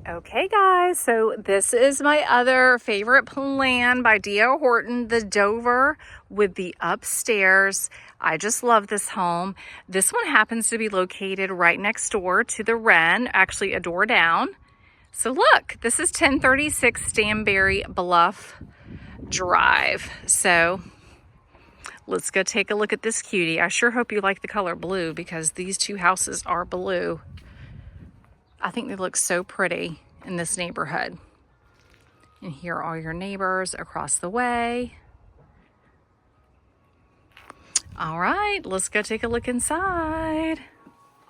Okay guys, so this is my other favorite plan by DR Horton, the Dover with the upstairs. I just love this home. This one happens to be located right next door to the Wren, actually a door down. So look, this is 1036 Stanbury Bluff Drive. So let's go take a look at this cutie. I sure hope you like the color blue because these two houses are blue. I think they look so pretty in this neighborhood. And here are your neighbors across the way. All right, let's go take a look inside.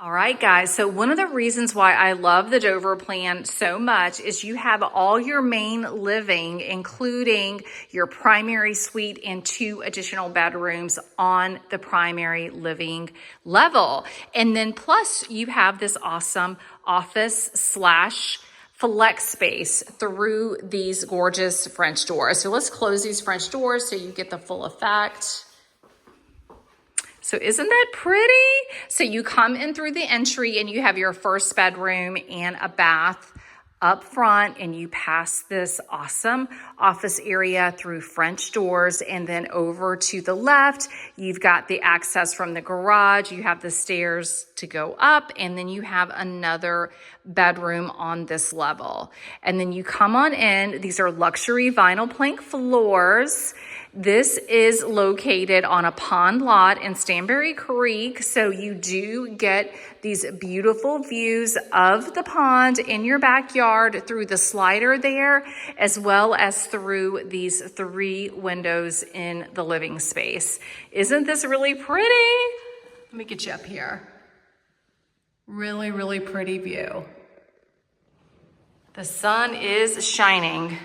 All right, guys, so one of the reasons why I love the Dover plan so much is you have all your main living, including your primary suite and 2 additional bedrooms on the primary living level. And then plus you have this awesome office / flex space through these gorgeous French doors. So let's close these French doors so you get the full effect. So isn't that pretty? So you come in through the entry and you have your first bedroom and a bath up front, and you pass this awesome office area through French doors, and then over to the left, you've got the access from the garage. You have the stairs to go up, and then you have another bedroom on this level. And then you come on in. These are luxury vinyl plank floors. This is located on a pond lot in Stanbury Creek, so you do get these beautiful views of the pond in your backyard through the slider there, as well as through these 3 windows in the living space. Isn't this really pretty? Let me get you up here. Really, really pretty view. The sun is shining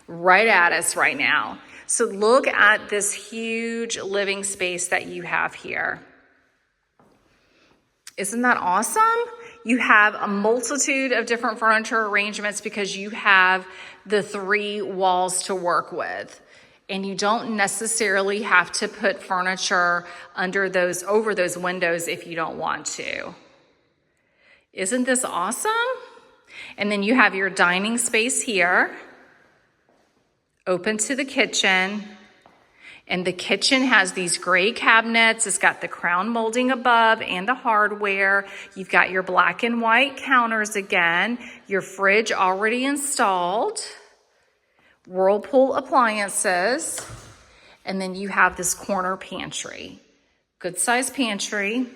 right at us right now. So look at this huge living space that you have here. Isn't that awesome? You have a multitude of different furniture arrangements because you have the 3 walls to work with. And you don't necessarily have to put furniture over those windows if you don't want to. Isn't this awesome? And then you have your dining space here, open to the kitchen. And the kitchen has these gray cabinets. It's got the crown molding above and the hardware. You've got your black and white counters again, your fridge already installed, Whirlpool appliances, and then you have this corner pantry. Good size pantry.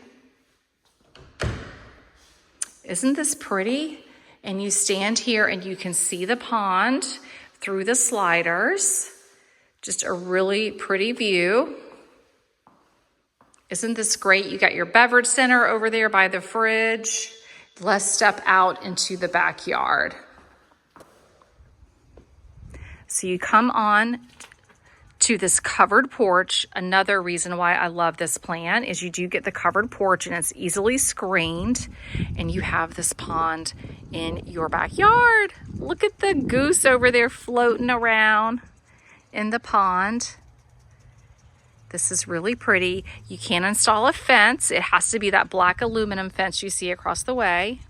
Isn't this pretty? And you stand here and you can see the pond through the sliders. Just a really pretty view. Isn't this great? You got your beverage center over there by the fridge. Let's step out into the backyard. So you come on to this covered porch. Another reason why I love this plan is you do get the covered porch and it's easily screened, and you have this pond in your backyard. Look at the goose over there floating around in the pond. This is really pretty. You can install a fence. It has to be that black aluminum fence you see across the way.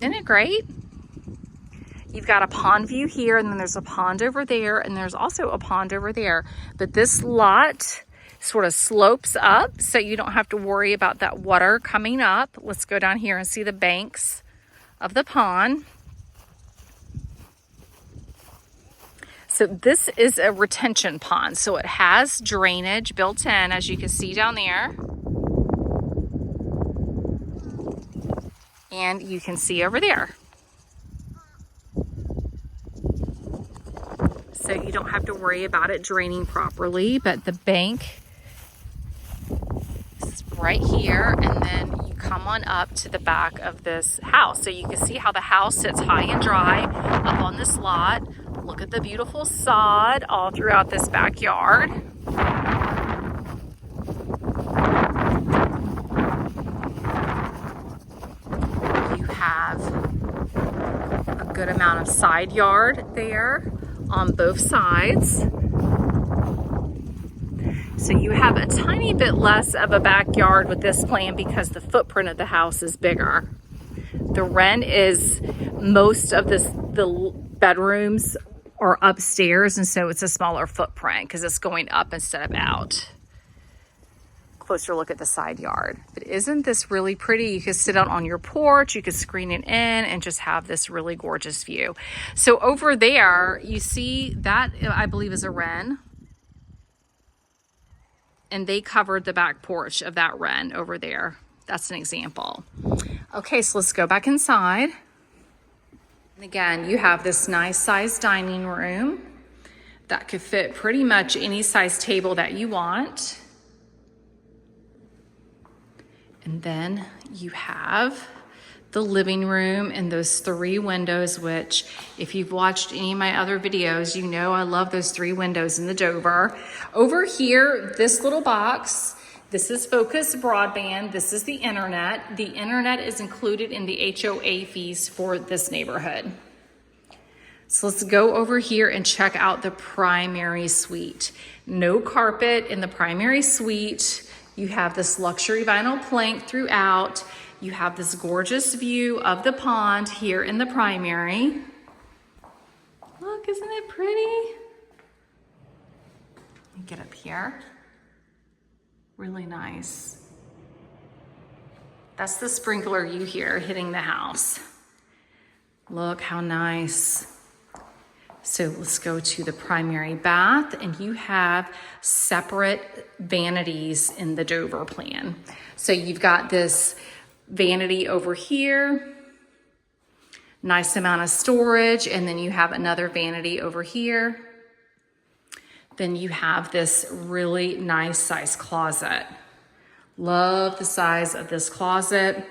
Isn't it great? You've got a pond view here, and then there's a pond over there, and there's also a pond over there. But this lot sort of slopes up, so you don't have to worry about that water coming up. Let's go down here and see the banks of the pond. So this is a retention pond. So it has drainage built in, as you can see down there. And you can see over there. So you don't have to worry about it draining properly, but the bank is right here, and then you come on up to the back of this house. So you can see how the house sits high and dry up on this lot. Look at the beautiful sod all throughout this backyard. You have a good amount of side yard there on both sides. So you have a tiny bit less of a backyard with this plan because the footprint of the house is bigger. The Wren is most of the bedrooms are upstairs, and so it's a smaller footprint because it's going up instead of out. Closer look at the side yard. But isn't this really pretty? You could sit out on your porch, you could screen it in and just have this really gorgeous view. So over there, you see that I believe is a Wren. And they covered the back porch of that Wren over there. That's an example. Okay, so let's go back inside. And again, you have this nice sized dining room that could fit pretty much any size table that you want. And then you have the living room and those 3 windows, which if you've watched any of my other videos, you know I love those 3 windows in the Dover. Over here, this little box, this is Focus Broadband. This is the internet. The internet is included in the HOA fees for this neighborhood. So let's go over here and check out the primary suite. No carpet in the primary suite. You have this luxury vinyl plank throughout. You have this gorgeous view of the pond here in the primary. Look, isn't it pretty? Get up here. Really nice. That's the sprinkler you hear hitting the house. Look how nice. So let's go to the primary bath, and you have separate vanities in the Dover plan. So you've got this vanity over here, nice amount of storage, and then you have another vanity over here. Then you have this really nice size closet. Love the size of this closet.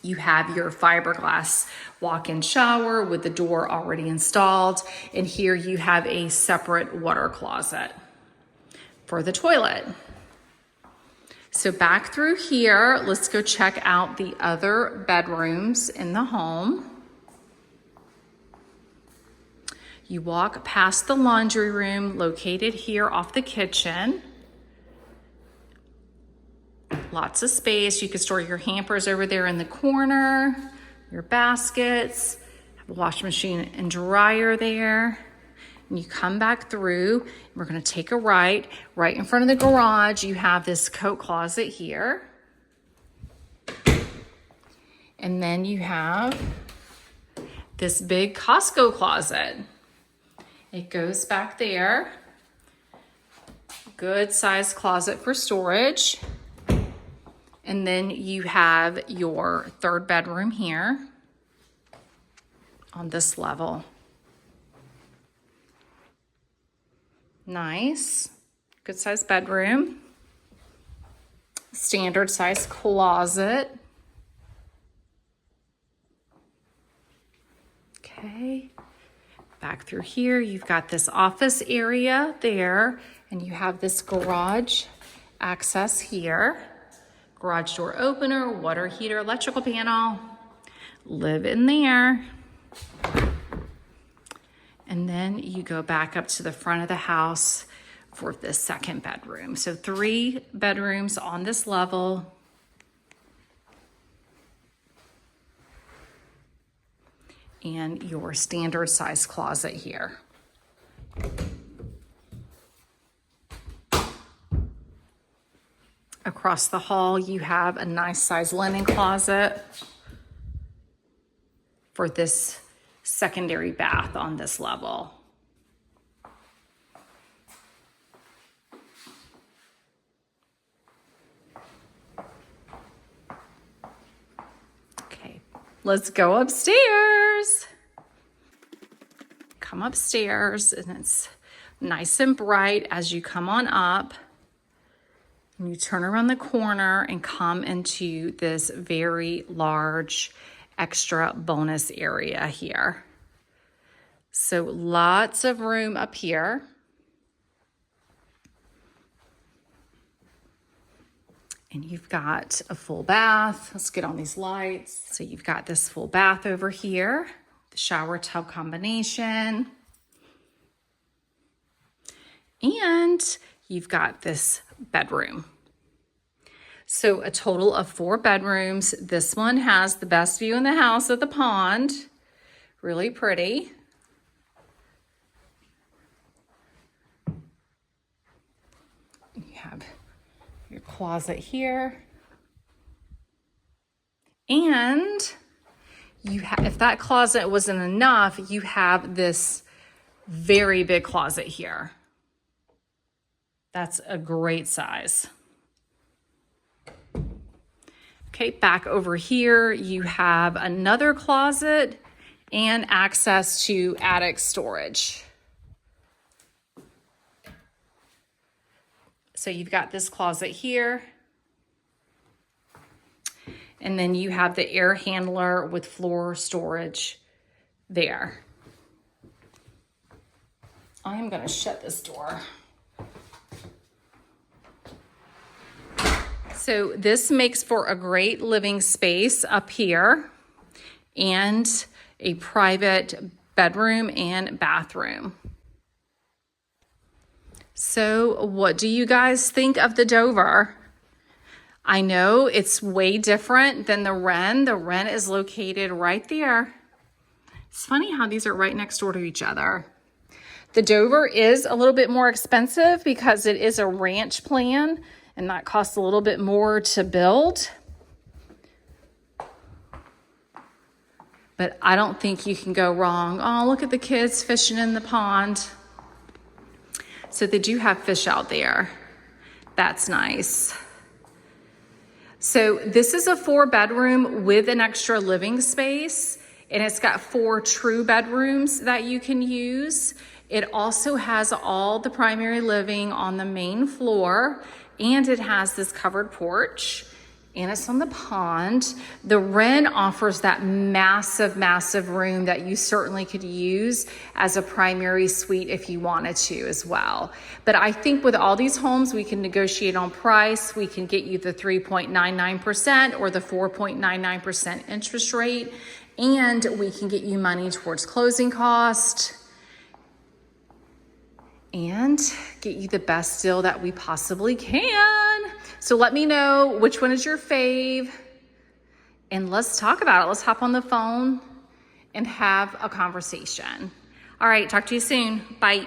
You have your fiberglass walk-in shower with the door already installed. And here you have a separate water closet for the toilet. So back through here, let's go check out the other bedrooms in the home. You walk past the laundry room located here off the kitchen. Lots of space. You could store your hampers over there in the corner, your baskets, have a washing machine and dryer there. And you come back through, and we're gonna take a right in front of the garage. You have this coat closet here. And then you have this big Costco closet. It goes back there. Good size closet for storage. And then you have your 3rd bedroom here on this level. Nice, good size bedroom. Standard size closet. Okay, back through here, you've got this office area there, and you have this garage access here. Garage door opener, water heater, electrical panel. Live in there. And then you go back up to the front of the house for the 2nd bedroom. So 3 bedrooms on this level. And your standard size closet here. Across the hall, you have a nice size linen closet for this secondary bath on this level. Okay, let's go upstairs. Come upstairs, and it's nice and bright as you come on up. And you turn around the corner and come into this very large extra bonus area here. So lots of room up here. And you've got a full bath. Let's get on these lights. So you've got this full bath over here, the shower tub combination. And you've got this bedroom. So a total of 4 bedrooms. This one has the best view in the house of the pond. Really pretty. You have your closet here. And you have, if that closet wasn't enough, you have this very big closet here. That's a great size. Okay, back over here, you have another closet and access to attic storage. So you've got this closet here. And then you have the air handler with floor storage there. I'm gonna shut this door. So this makes for a great living space up here and a private bedroom and bathroom. So what do you guys think of the Dover? I know it's way different than the Wren. The Wren is located right there. It's funny how these are right next door to each other. The Dover is a little bit more expensive because it is a ranch plan, and that costs a little bit more to build. But I don't think you can go wrong. Oh, look at the kids fishing in the pond. So they do have fish out there. That's nice. So this is a 4-bedroom with an extra living space, and it's got 4 true bedrooms that you can use. It also has all the primary living on the main floor, and it has this covered porch, and it's on the pond. The Wren offers that massive, massive room that you certainly could use as a primary suite if you wanted to as well. But I think with all these homes, we can negotiate on price. We can get you the 3.99% or the 4.99% interest rate, and we can get you money towards closing cost and get you the best deal that we possibly can. So let me know which one is your fave, and let's talk about it. Let's hop on the phone and have a conversation. All right, talk to you soon. Bye.